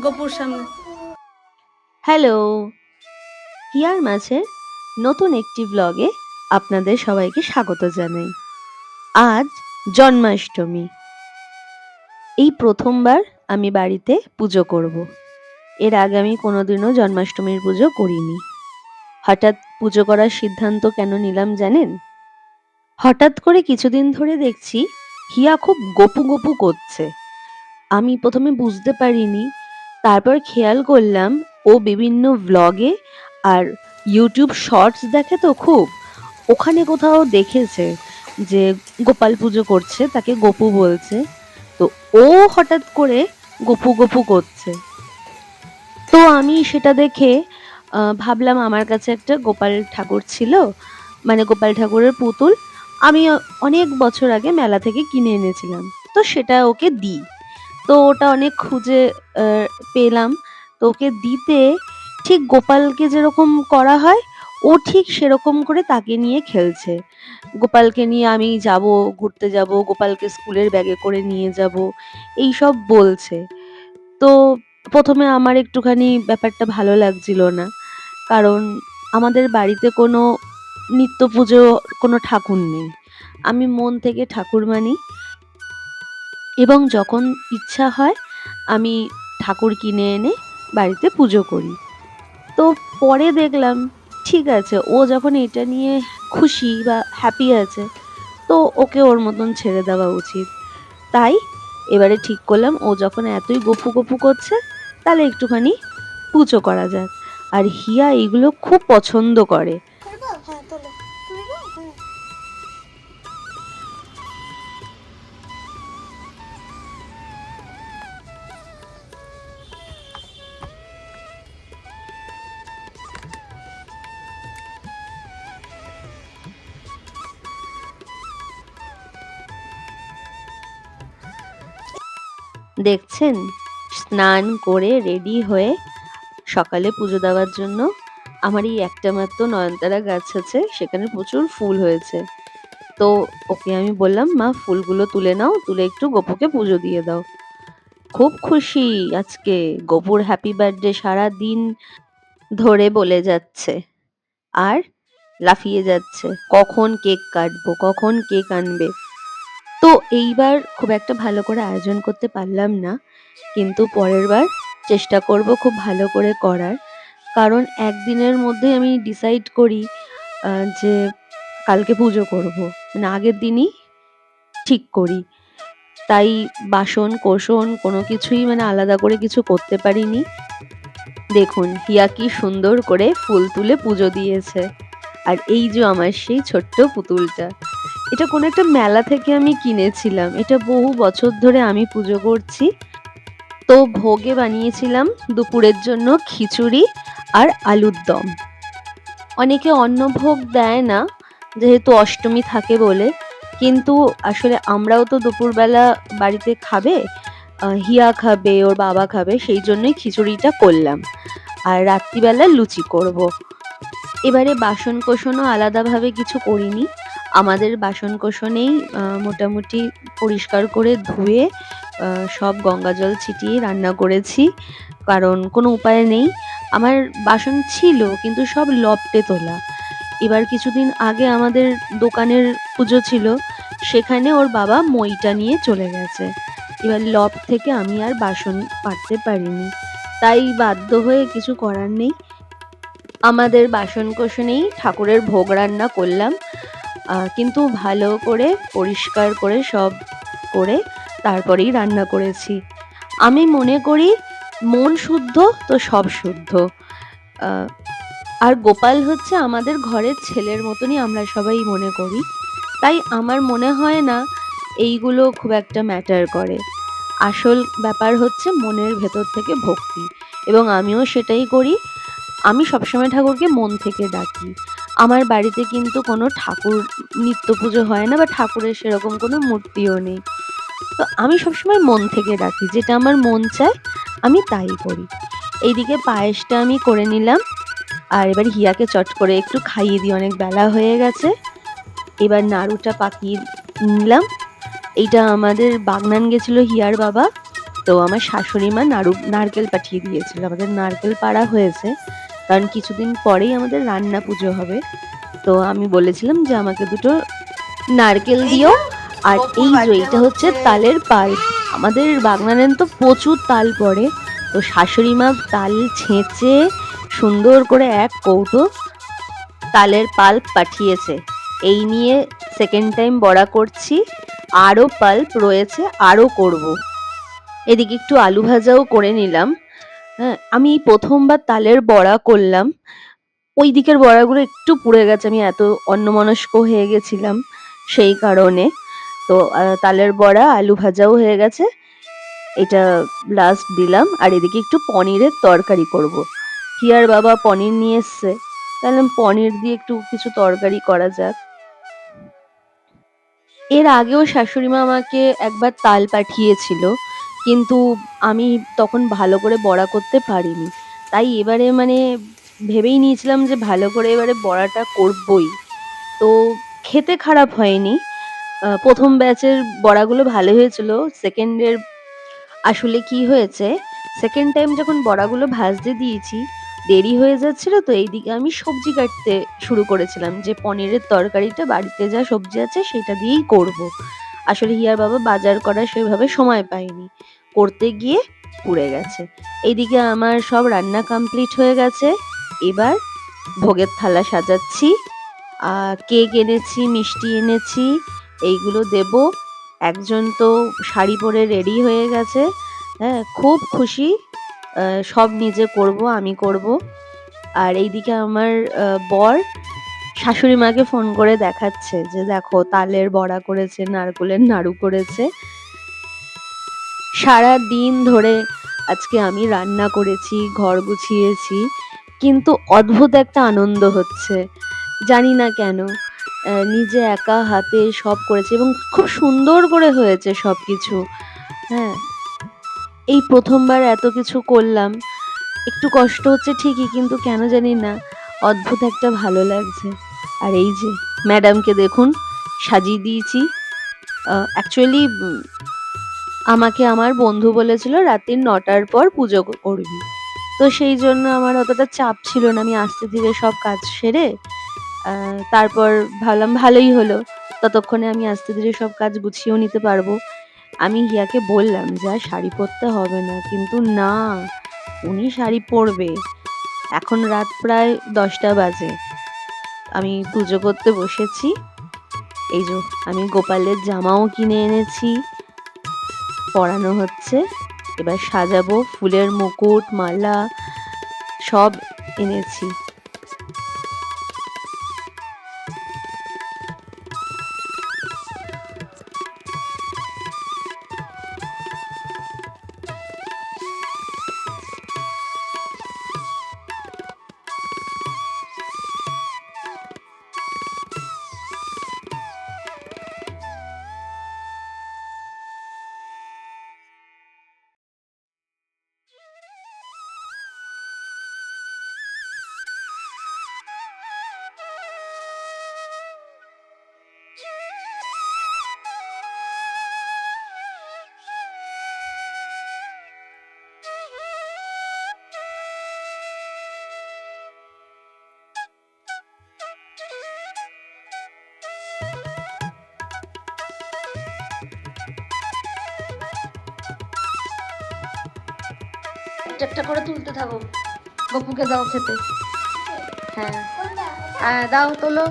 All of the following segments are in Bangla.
গোপুর সামনে। হ্যালো, হিয়ার মাঝের নতুন একটি ব্লগে আপনাদের সবাইকে স্বাগত জানাই। আজ জন্মাষ্টমী। এই প্রথমবার আমি বাড়িতে পুজো করব। এর আগে আমি কোনোদিনও জন্মাষ্টমীর পুজো করিনি। হঠাৎ পুজো করার সিদ্ধান্ত কেন নিলাম জানেন? হঠাৎ করে কিছুদিন ধরে দেখছি হিয়া খুব গপু গপু করছে। আমি প্রথমে বুঝতে পারিনি, তারপর খেয়াল করলাম ও বিভিন্ন ভ্লগে আর ইউটিউব শর্টস দেখে তো খুব, ওখানে কোথাও দেখেছে যে গোপাল পুজো করছে, তাকে গপু বলছে। তো ও হঠাৎ করে গপু গপু করছে। তো আমি সেটা দেখে ভাবলাম আমার কাছে একটা গোপাল ঠাকুর ছিল, মানে গোপাল ঠাকুরের পুতুল আমি অনেক বছর আগে মেলা থেকে কিনে এনেছিলাম, তো সেটা ওকে দিই। তো ওটা অনেক খুঁজে পেলাম। তো ওকে দিতে ঠিক গোপালকে যেরকম করা হয় ও ঠিক সেরকম করে তাকে নিয়ে খেলছে। গোপালকে নিয়ে আমি যাব, ঘুরতে যাব, গোপালকে স্কুলের ব্যাগে করে নিয়ে যাব, এই সব বলছে। তো প্রথমে আমার একটুখানি ব্যাপারটা ভালো লাগছিল না, কারণ আমাদের বাড়িতে কোনো নিত্য পুজো কোনো ঠাকুর নেই। আমি মন থেকে ঠাকুর মানি এবং যখন ইচ্ছা হয় আমি ঠাকুর কিনে এনে বাড়িতে পুজো করি। তো পরে দেখলাম ঠিক আছে, ও যখন এটা নিয়ে খুশি বা হ্যাপি আছে তো ওকে ওর মতন ছেড়ে দেওয়া উচিত। তাই এবারে ঠিক করলাম ও যখন এতই গপু গপু করছে তাহলে একটুখানি পুজো করা যাক। আর হিয়া এগুলো খুব পছন্দ করে। দেখছেন, স্নান করে রেডি হয়ে সকালে পুজো দেওয়ার জন্য আমার এই একটা মাত্র নয়নতারা গাছ আছে, সেখানে প্রচুর ফুল হয়েছে। তো ওকে আমি বললাম, মা ফুলগুলো তুলে নাও, তুলে একটু গপুকে পুজো দিয়ে দাও। খুব খুশি আজকে, গপুর হ্যাপি বার্থডে সারা দিন ধরে বলে যাচ্ছে আর লাফিয়ে যাচ্ছে কখন কেক কাটবো, কখন কেক আনবে। তো এইবার খুব একটা ভালো করে আয়োজন করতে পারলাম না, কিন্তু পরের বার চেষ্টা করব খুব ভালো করে করার। কারণ একদিনের মধ্যে আমি ডিসাইড করি যে কালকে পুজো করব, মানে আগের দিনই ঠিক করি। তাই বাসন কোসন কোনো কিছুই মানে আলাদা করে কিছু করতে পারিনি। দেখুন হিয়া কি সুন্দর করে ফুল তুলে পুজো দিয়েছে। আর এই যে আমার সেই ছোট্ট পুতুলটা, এটা কোনো একটা মেলা থেকে আমি কিনেছিলাম, এটা বহু বছর ধরে আমি পুজো করছি। তো ভোগে বানিয়েছিলাম দুপুরের জন্য খিচুড়ি আর আলুর দম। অনেকে অন্নভোগ দেয় না যেহেতু অষ্টমী থাকে বলে, কিন্তু আসলে আমরাও তো দুপুরবেলা বাড়িতে খাবে, হিয়া খাবে, ওর বাবা খাবে, সেই জন্যই খিচুড়িটা করলাম। আর রাত্রিবেলা লুচি করব। এবারে বাসন কোসনও আলাদাভাবে কিছু করিনি, আমাদের বাসন কোসনেই মোটামুটি পরিষ্কার করে ধুয়ে সব গঙ্গা জল ছিটিয়ে রান্না করেছি, কারণ কোনো উপায় নেই। আমার বাসন ছিল কিন্তু সব লপটে তোলা। এবার কিছুদিন আগে আমাদের দোকানের পুজো ছিল, সেখানে ওর বাবা মইটা নিয়ে চলে গেছে। এবার লপ থেকে আমি আর বাসন পারতে পারিনি, তাই বাধ্য হয়ে কিছু করার নেই, আমাদের বাসন কোসনেই ঠাকুরের ভোগ রান্না করলাম। কিন্তু ভালো করে পরিষ্কার করে সব করে তারপরেই রান্না করেছি। আমি মনে করি মন শুদ্ধ তো সব শুদ্ধ। আর গোপাল হচ্ছে আমাদের ঘরের ছেলের মতনই আমরা সবাই মনে করি, তাই আমার মনে হয় না এইগুলো খুব একটা ম্যাটার করে। আসল ব্যাপার হচ্ছে মনের ভেতর থেকে ভক্তি, এবং আমিও সেটাই করি। আমি সবসময় ঠাকুরকে মন থেকে ডাকি। আমার বাড়িতে কিন্তু কোনো ঠাকুর নিত্য পুজো হয় না, বা ঠাকুরের সেরকম কোনো মূর্তিও নেই। তো আমি সবসময় মন থেকে ডাকি, যেটা আমার মন চায় আমি তাই করি। এইদিকে পায়েসটা আমি করে নিলাম, আর এবার হিয়াকে চট করে একটু খাইয়ে দিই, অনেক বেলা হয়ে গেছে। এবার নাড়ুটা নিলাম। এইটা আমাদের বাগনান গেছিল হিয়ার বাবা, তো আমার শাশুড়ি মা নারকেল পাঠিয়ে দিয়েছিল। আমাদের নারকেল পাড়া হয়েছে, কারণ কিছুদিন পরেই আমাদের রান্না পুজো হবে। তো আমি বলেছিলাম যে আমাকে দুটো নারকেল দিও। আর এই যে এইটা হচ্ছে তালের পাল। আমাদের বাগনানে তো প্রচুর তাল পড়ে, তো শাশুড়ি মা তাল ছেঁচে সুন্দর করে এক কৌটো তালের পাল্প পাঠিয়েছে। এই নিয়ে সেকেন্ড টাইম বড়া করছি, আরও পাল্প রয়েছে, আরও করব। এদিকে একটু আলু ভাজাও করে নিলাম। হ্যাঁ, আমি প্রথমবার তালের বড়া করলাম, ওই দিকের বড়াগুলো একটু পুড়ে গেছে, আমি এত অন্যমনস্ক হয়ে গেছিলাম সেই কারণে। তো তালের বড়া আলু ভাজাও হয়ে গেছে, এটা লাস্ট দিলাম। আর এদিকে একটু পনিরের তরকারি করব। হিয়ার বাবা পনির নিয়ে এসছে, তাহলে পনির দিয়ে একটু কিছু তরকারি করা যাক। এর আগেও শাশুড়ি মা আমাকে একবার তাল পাঠিয়েছিল, কিন্তু আমি তখন ভালো করে বড়া করতে পারিনি। তাই এবারে মানে ভেবেই নিয়েছিলাম যে ভালো করে এবারে বড়াটা করবই। তো খেতে খারাপ হয়নি। প্রথম ব্যাচের বড়াগুলো ভালো হয়েছিল। সেকেন্ডের আসলে কি হয়েছে, সেকেন্ড টাইম যখন বড়াগুলো ভাজতে দিয়েছি, দেরি হয়ে যাচ্ছিল, তো এইদিকে আমি সবজি কাটতে শুরু করেছিলাম যে পনিরের তরকারিটা বাড়িতে যা সবজি আছে সেটা দিয়েই করব। আসলে হিয়ার বাবা বাজার করার সেভাবে সময় পায়নি, করতে গিয়ে পুড়ে গেছে। এইদিকে আমার সব রান্না কমপ্লিট হয়ে গেছে। এবার ভোগের থালা সাজাচ্ছি, কেক এনেছি, মিষ্টি এনেছি, এইগুলো দেব। একজন তো শাড়ি পরে রেডি হয়ে গেছে, হ্যাঁ খুব খুশি। সব নিজে করব, আমি করব। আর এইদিকে আমার বর শাশুড়ি মাকে ফোন করে দেখাচ্ছে যে দেখো তালের বড়া করেছে, নারকেলের নাড়ু করেছে। সারা দিন ধরে আজকে আমি রান্না করেছি, ঘর গুছিয়েছি, কিন্তু অদ্ভুত একটা আনন্দ হচ্ছে, জানি না কেন। নিজে একা হাতে সব করেছি এবং খুব সুন্দর করে হয়েছে সবকিছু। হ্যাঁ, এই প্রথমবার এত কিছু করলাম, একটু কষ্ট হচ্ছে ঠিকই, কিন্তু কেন জানি না অদ্ভুত একটা ভালো লাগছে। আর এই যে ম্যাডামকে দেখুন সাজিয়ে দিয়েছি। অ্যাকচুয়ালি আমাকে আমার বন্ধু বলেছিল রাত্রি 9টার পর পুজো করবি, তো সেই জন্য আমার অতটা চাপ ছিল না। আমি আস্তে ধীরে সব কাজ সেরে তারপর ভাবলাম ভালোই হলো, ততক্ষণে আমি আস্তে ধীরে সব কাজ গুছিয়েও নিতে পারবো। আমি হিয়াকে বললাম যে আর শাড়ি পরতে হবে না, কিন্তু না, উনি শাড়ি পরবে। এখন রাত প্রায় 10টা বাজে, আমি পুজো করতে বসেছি। এই যে আমি গোপালের জামাও কিনে এনেছি, পরানো হচ্ছে। এবার সাজাবো, ফুলের মুকুট, মালা সব এনেছি। একটা একটা করে তুলতে থাকো, গপুকে দাও খেতে। হ্যাঁ হ্যাঁ দাও, তোলো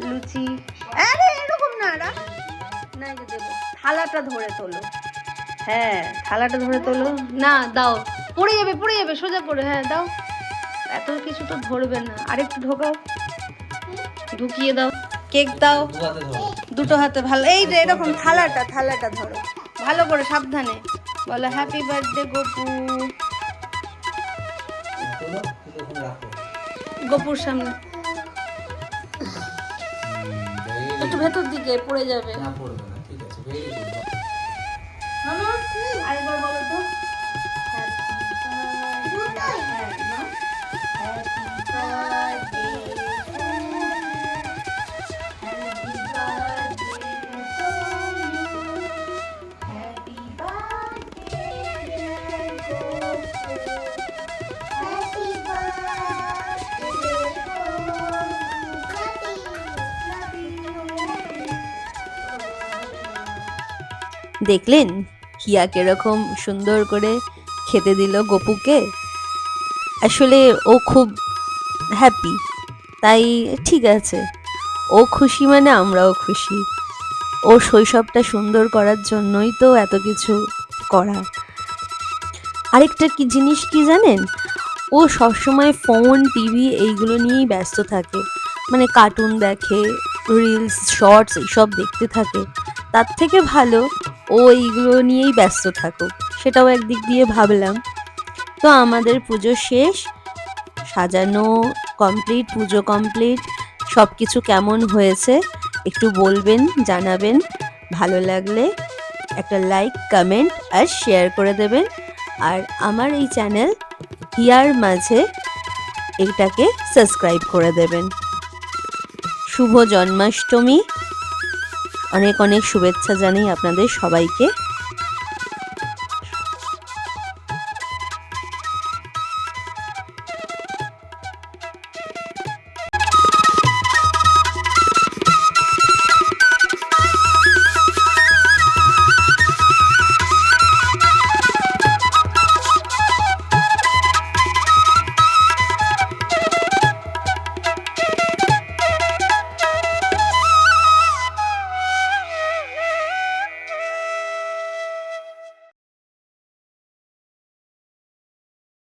লুচি। আরে এরকম না, না দেবো, থালাটা ধরে তোলো। হ্যাঁ থালাটা ধরে তোলো, না দাও, পড়ে যাবে পড়ে যাবে, সোজা করে। হ্যাঁ দাও, এত কিছু তো ধরবে না, আরেকটু ঢোকাও, ঢুকিয়ে দাও। কেক দাও দুটো হাতে, ভালো। এই যে এরকম থালাটা ধরো ভালো করে, সাবধানে বলো হ্যাপি বার্থডে গপু। গপুর সামনে একটু ভেতর দিকে, পড়ে যাবে। আরেকবার বলো তো, দেখলেন হিয়া কিরকম সুন্দর করে খেতে দিল গপুকে। আসলে ও খুব হ্যাপি, তাই ঠিক আছে, ও খুশি মানে আমরাও খুশি। ওর শৈশবটা সুন্দর করার জন্যই তো এত কিছু করা। আরেকটা কি জিনিস কি জানেন, ও সবসময় ফোন টিভি এইগুলো নিয়েই ব্যস্ত থাকে, মানে কার্টুন দেখে, রিলস শর্টস এইসব দেখতে থাকে। তার থেকে ভালো ও এইগুলো নিয়েই ব্যস্ত থাকুক, সেটাও একদিক দিয়ে ভাবলাম। তো আমাদের পুজো শেষ, সাজানো কমপ্লিট, পুজো কমপ্লিট। সব কিছু কেমন হয়েছে একটু বলবেন, জানাবেন। ভালো লাগলে একটা লাইক, কমেন্ট আর শেয়ার করে দেবেন। আর আমার এই চ্যানেল হিয়ার মাঝে এটাকে সাবস্ক্রাইব করে দেবেন। শুভ জন্মাষ্টমী, অনেক অনেক শুভেচ্ছা জানাই আপনাদের সবাইকে।